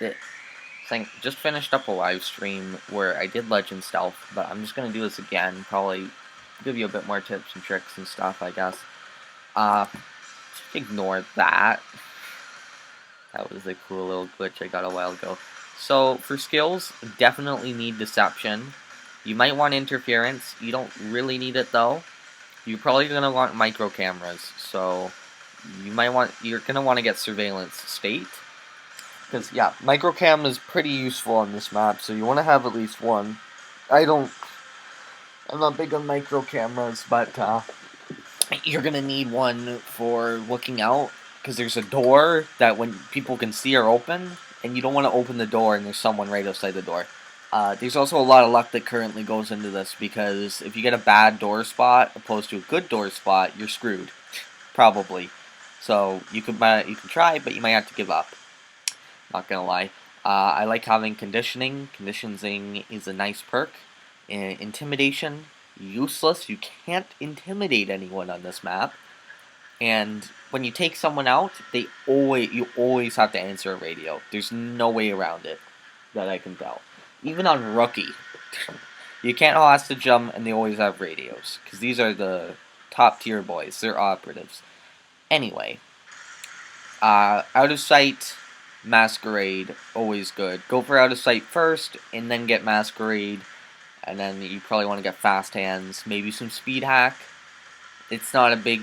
it, just finished up a live stream where I did Legend Stealth, but I'm just gonna do this again. Probably give you a bit more tips and tricks and stuff, I guess. Just ignore that. That was a cool little glitch I got a while ago. So for skills, definitely need deception. You might want interference. You don't really need it though. You're probably gonna want micro cameras. So you're gonna want to get surveillance state. Because, yeah, microcam is pretty useful on this map, so you want to have at least one. I'm not big on micro cameras, but you're going to need one for looking out, because there's a door that when people can see are open, and you don't want to open the door and there's someone right outside the door. There's also a lot of luck that currently goes into this, because if you get a bad door spot opposed to a good door spot, you're screwed. Probably. So you can try, but you might have to give up. Not gonna lie. I like having conditioning. Conditioning is a nice perk. Intimidation, useless. You can't intimidate anyone on this map. And when you take someone out, you always have to answer a radio. There's no way around it that I can tell. Even on rookie, you can't hostage them, and they always have radios because these are the top tier boys. They're operatives. Anyway, out of sight, Masquerade, always good. Go for out of sight first, and then get Masquerade, and then you probably want to get fast hands, maybe some speed hack. It's not a big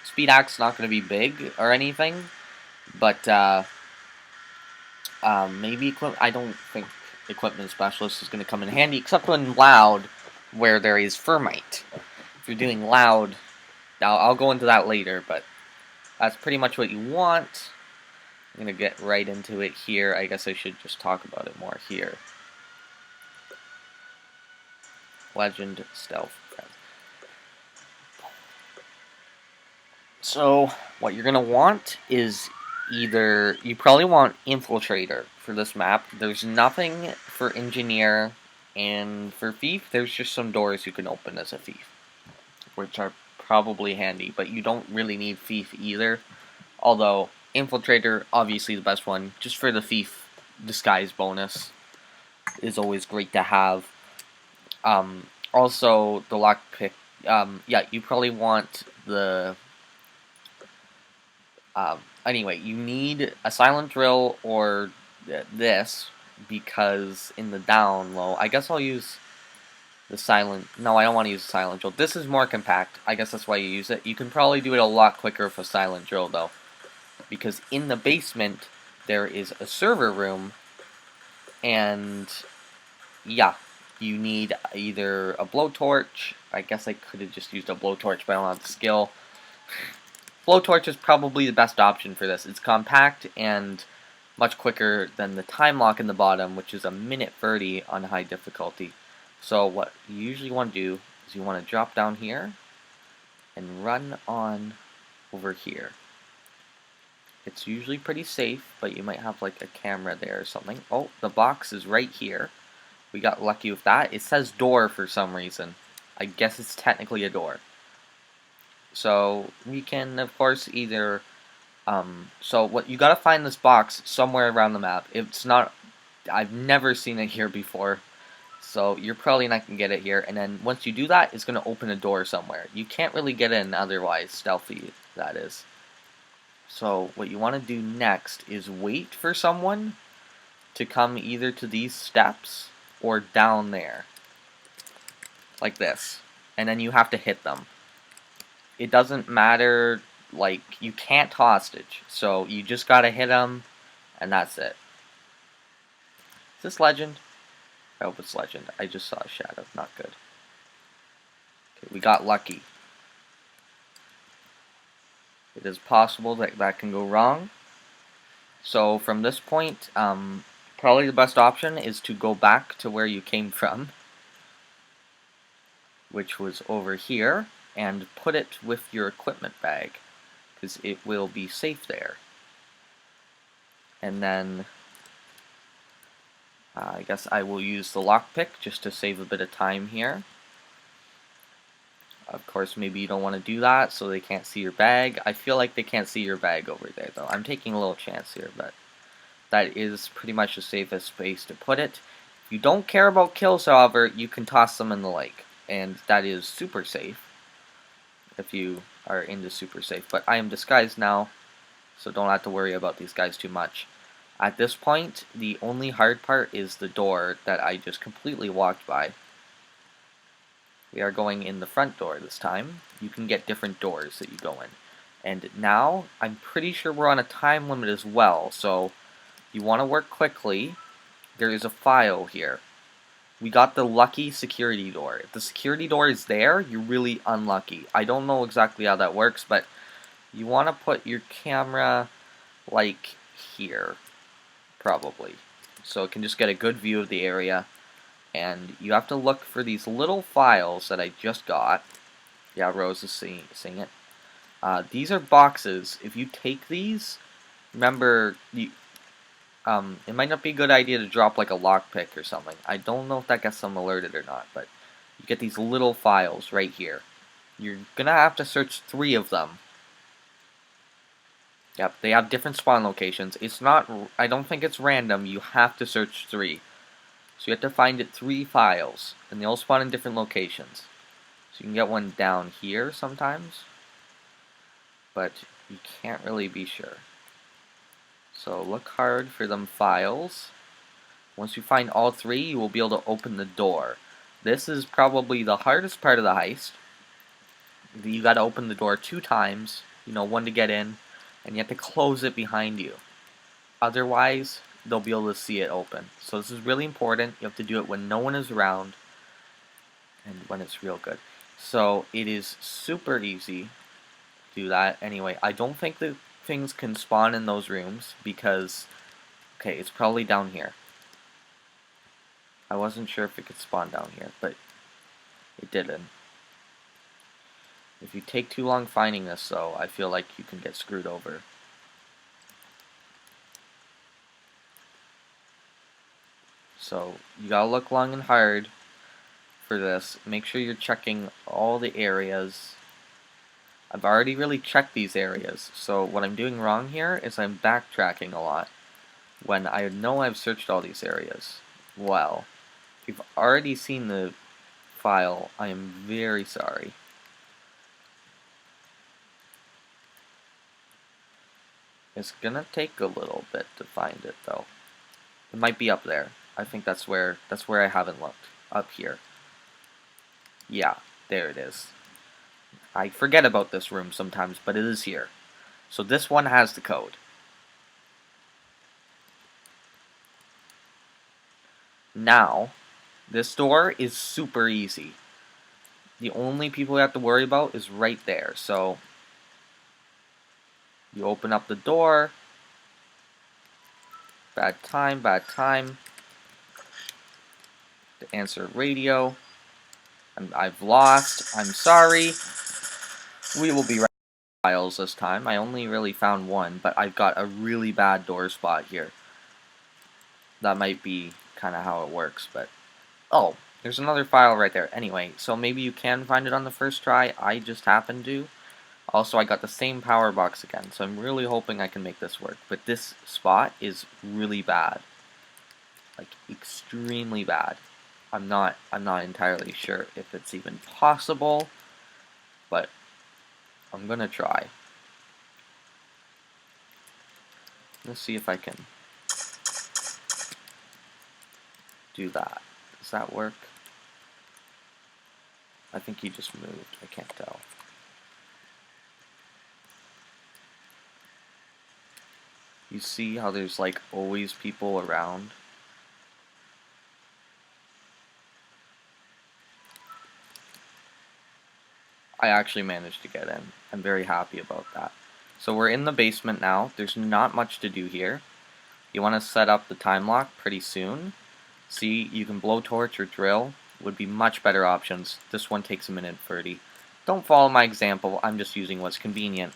speed hack's not going to be big or anything, but maybe I don't think equipment specialist is going to come in handy, except when loud, where there is Fermite. If you're doing loud, I'll go into that later, but that's pretty much what you want. I'm going to get right into it here. I guess I should just talk about it more here. Legend Stealth. So, what you're going to want is you probably want Infiltrator for this map. There's nothing for Engineer, and for Thief, there's just some doors you can open as a Thief, which are probably handy, but you don't really need Thief either. Although, Infiltrator, obviously the best one, just for the Thief disguise bonus, is always great to have. Also, the lockpick, yeah, you probably want the, anyway, you need a silent drill or this, because in the down low, I guess I'll use the silent, no, I don't want to use the silent drill. This is more compact, I guess that's why you use it. You can probably do it a lot quicker with a silent drill, though, because in the basement, there is a server room, and, yeah, you need either a blowtorch. I guess I could have just used a blowtorch, but I don't have the skill. Blowtorch is probably the best option for this. It's compact and much quicker than the time lock in the bottom, which is a minute 30 on high difficulty. So what you usually want to do is you want to drop down here and run on over here. It's usually pretty safe, but you might have like a camera there or something. Oh, the box is right here. We got lucky with that. It says door for some reason. I guess it's technically a door. So we can, of course, either so what you gotta find this box somewhere around the map. It's not, I've never seen it here before, so you're probably not gonna get it here. And then once you do that, it's gonna open a door somewhere. You can't really get in otherwise, stealthy that is. So what you want to do next is wait for someone to come either to these steps or down there, like this, and then you have to hit them. It doesn't matter, like, you can't hostage, so you just gotta hit them, and that's it. Is this legend? I hope it's legend. I just saw a shadow. Not good. Okay, we got lucky. It is possible that that can go wrong. So from this point, probably the best option is to go back to where you came from, which was over here, and put it with your equipment bag, because it will be safe there. And then I guess I will use the lockpick just to save a bit of time here. Of course, maybe you don't want to do that so they can't see your bag. I feel like they can't see your bag over there, though. I'm taking a little chance here, but That is pretty much the safest space to put it. If you don't care about kills, however, you can toss them in the lake, and that is super safe if you are into super safe. But I am disguised now, so don't have to worry about these guys too much. At this point, the only hard part is the door that I just completely walked by. We are going in the front door this time. You can get different doors that you go in. And now, I'm pretty sure we're on a time limit as well, so you want to work quickly. There is a file here. We got the lucky security door. If the security door is there, you're really unlucky. I don't know exactly how that works, but you want to put your camera like here, probably. So it can just get a good view of the area. And you have to look for these little files that I just got. Yeah, Rose is seeing it. These are boxes. If you take these, remember, it might not be a good idea to drop like a lockpick or something. I don't know if that gets them alerted or not, but you get these little files right here. You're gonna have to search 3 of them. Yep, they have different spawn locations. It's not, I don't think it's random, you have to search 3. So you have to find 3 files, and they all spawn in different locations. So you can get one down here sometimes, but you can't really be sure. So look hard for them files. Once you find all 3, you will be able to open the door. This is probably the hardest part of the heist. You gotta open the door 2 times, one to get in, and you have to close it behind you. Otherwise, they'll be able to see it open. So this is really important. You have to do it when no one is around, and when it's real good. So it is super easy to do that. Anyway, I don't think that things can spawn in those rooms, because, okay, it's probably down here. I wasn't sure if it could spawn down here, but it didn't. If you take too long finding this, though, I feel like you can get screwed over. So, you gotta look long and hard for this. Make sure you're checking all the areas. I've already really checked these areas, so what I'm doing wrong here is I'm backtracking a lot when I know I've searched all these areas. Well, if you've already seen the file, I am very sorry. It's gonna take a little bit to find it, though. It might be up there. I think that's where I haven't looked. Up here. Yeah, there it is. I forget about this room sometimes, but it is here. So this one has the code. Now, this door is super easy. The only people you have to worry about is right there. So, you open up the door. Bad time, bad time. To answer radio. I've lost. I'm sorry. We will be right files this time. I only really found one, but I've got a really bad door spot here. That might be kind of how it works, but... Oh, there's another file right there. Anyway, so maybe you can find it on the first try. I just happened to. Also, I got the same power box again, so I'm really hoping I can make this work. But this spot is really bad. Like, extremely bad. I'm not entirely sure if it's even possible, but I'm gonna try. Let's see if I can do that. Does that work? I think he just moved. I can't tell. You see how there's like always people around? I actually managed to get in. I'm very happy about that. So we're in the basement now. There's not much to do here. You want to set up the time lock pretty soon. See, you can blowtorch or drill. Would be much better options. This one takes a minute 30. Don't follow my example. I'm just using what's convenient.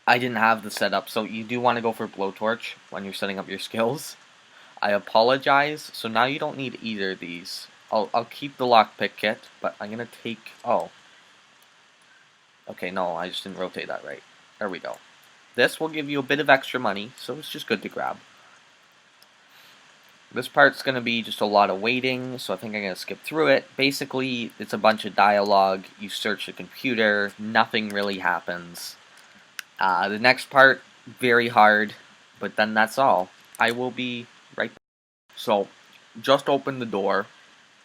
I didn't have the setup, so you do want to go for blowtorch when you're setting up your skills. I apologize. So now you don't need either of these. I'll keep the lockpick kit, but I'm gonna take... Oh. Okay, no, I just didn't rotate that right. There we go. This will give you a bit of extra money, so it's just good to grab. This part's going to be just a lot of waiting, so I think I'm going to skip through it. Basically, it's a bunch of dialogue. You search the computer, nothing really happens. The next part, very hard, but then that's all. I will be right back. So, just opened the door,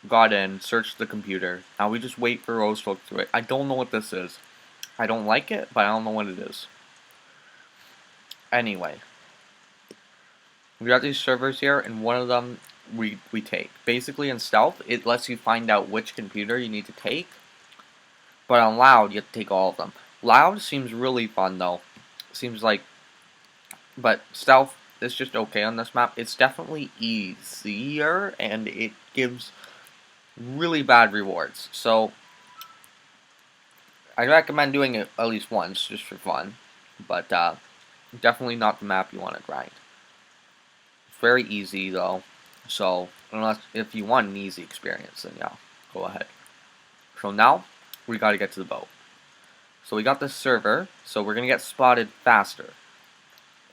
got in, searched the computer. Now we just wait for Rose to look through it. I don't know what this is. I don't like it, but I don't know what it is. Anyway, we got these servers here, and one of them we take. Basically, in stealth, it lets you find out which computer you need to take, but on loud, you have to take all of them. Loud seems really fun, though. Seems like, but stealth is just okay on this map. It's definitely easier, and it gives really bad rewards. So, I recommend doing it at least once, just for fun, but definitely not the map you want to grind. Very easy though, so unless if you want an easy experience, then yeah, go ahead. So now we got to get to the boat. So we got this server, so we're gonna get spotted faster,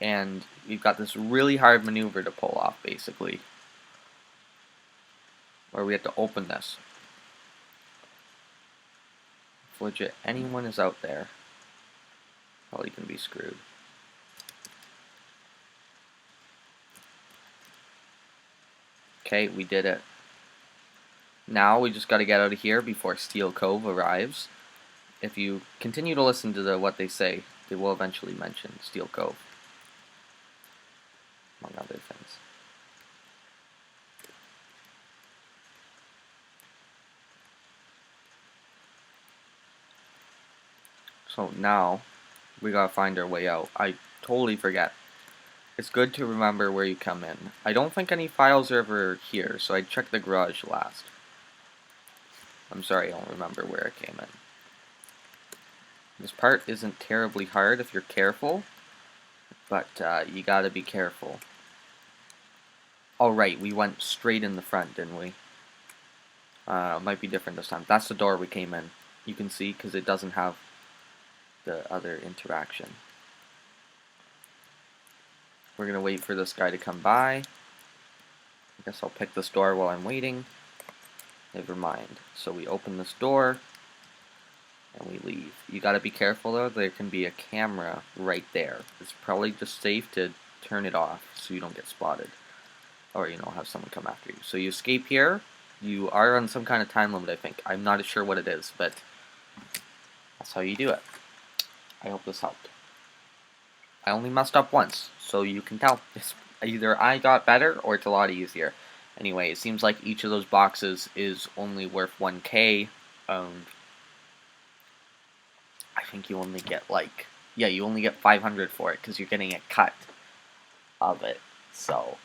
and we've got this really hard maneuver to pull off, basically, where we have to open this. If legit anyone is out there, probably gonna be screwed. Okay, we did it. Now we just got to get out of here before Steel Cove arrives. If you continue to listen to what they say, they will eventually mention Steel Cove, among other things. So now we gotta find our way out. I totally forget. It's good to remember where you come in. I don't think any files are ever here, so I'd check the garage last. I'm sorry, I don't remember where I came in. This part isn't terribly hard if you're careful, but you gotta be careful. Oh right, we went straight in the front, didn't we? Might be different this time. That's the door we came in. You can see, because it doesn't have the other interaction. We're gonna wait for this guy to come by. I guess I'll pick this door while I'm waiting. Never mind. So we open this door, and we leave. You gotta be careful though, there can be a camera right there. It's probably just safe to turn it off so you don't get spotted. Or, you know, have someone come after you. So you escape here. You are on some kind of time limit, I think. I'm not sure what it is, but that's how you do it. I hope this helped. I only messed up once, so you can tell. It's either I got better or it's a lot easier. Anyway, it seems like each of those boxes is only worth 1k. I think you only get like, yeah, you only get 500 for it because you're getting a cut of it. So,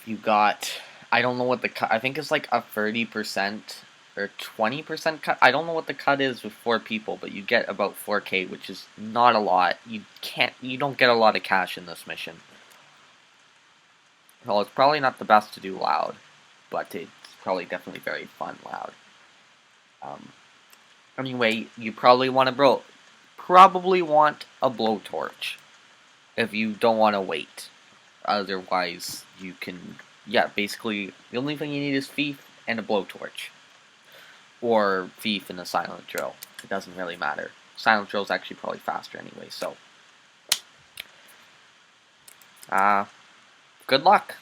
you got, I don't know what the cut, I think it's like a 30% or 20% cut. I don't know what the cut is with 4 people, but you get about 4k, which is not a lot. You don't get a lot of cash in this mission. Well, it's probably not the best to do loud, but it's probably definitely very fun loud. Anyway, you probably want a blowtorch if you don't want to wait. Otherwise, you can, yeah, basically, the only thing you need is thief and a blowtorch. Or thief and a silent drill. It doesn't really matter. Silent drill is actually probably faster anyway, so. Good luck.